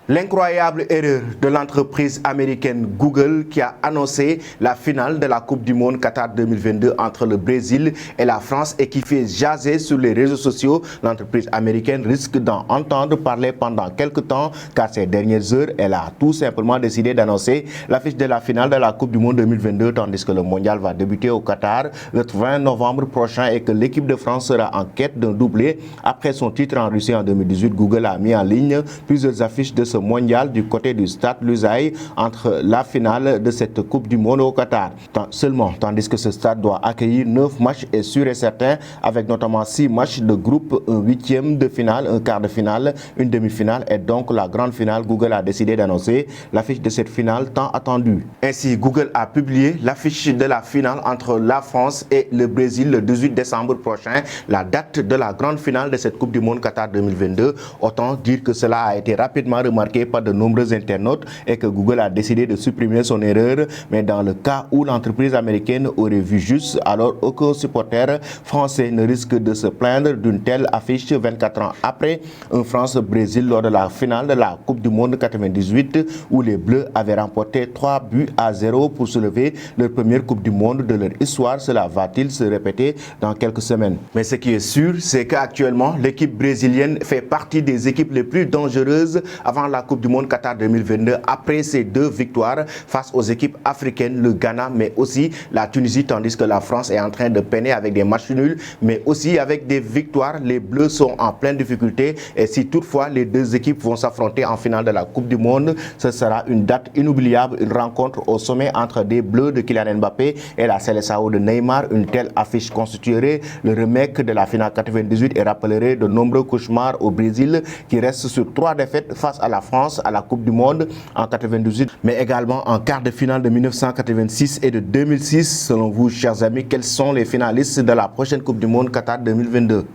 L'incroyable erreur de l'entreprise américaine Google qui a annoncé la finale de la Coupe du Monde Qatar 2022 entre le Brésil et la France et qui fait jaser sur les réseaux sociaux. L'entreprise américaine risque d'en entendre parler pendant quelques temps car ces dernières heures, elle a tout simplement décidé d'annoncer l'affiche de la finale de la Coupe du Monde 2022 tandis que le mondial va débuter au Qatar le 20 novembre prochain et que l'équipe de France sera en quête d'un doublé. Après son titre en Russie en 2018, Google a mis en ligne plusieurs affiches de ce mondial du côté du stade Lusail entre la finale de cette Coupe du Monde au Qatar. Tandis que ce stade doit accueillir 9 matchs et sûr et certain avec notamment 6 matchs de groupe, un huitième de finale, un quart de finale, une demi-finale et donc la grande finale. Google a décidé d'annoncer l'affiche de cette finale tant attendue. Ainsi, Google a publié l'affiche de la finale entre la France et le Brésil le 18 décembre prochain, la date de la grande finale de cette Coupe du Monde Qatar 2022. Autant dire que cela a été rapidement remarqué par de nombreux internautes et que Google a décidé de supprimer son erreur, mais dans le cas où l'entreprise américaine aurait vu juste, alors aucun supporter français ne risque de se plaindre d'une telle affiche 24 ans après un France-Brésil lors de la finale de la Coupe du Monde 98 où les Bleus avaient remporté 3-0 pour soulever leur première Coupe du Monde de leur histoire. Cela va-t-il se répéter dans quelques semaines? Mais ce qui est sûr, c'est qu'actuellement, l'équipe brésilienne fait partie des équipes les plus dangereuses avant la Coupe du Monde Qatar 2022 après ces deux victoires face aux équipes africaines, le Ghana mais aussi la Tunisie, tandis que la France est en train de peiner avec des matchs nuls mais aussi avec des victoires. Les Bleus sont en pleine difficulté et si toutefois les deux équipes vont s'affronter en finale de la Coupe du Monde, ce sera une date inoubliable, une rencontre au sommet entre des Bleus de Kylian Mbappé et la Seleção de Neymar. Une telle affiche constituerait le remake de la finale 98 et rappellerait de nombreux cauchemars au Brésil qui reste sur 3 défaites face à la France à la Coupe du Monde en 98, mais également en quart de finale de 1986 et de 2006. Selon vous, chers amis, quels sont les finalistes de la prochaine Coupe du Monde Qatar 2022?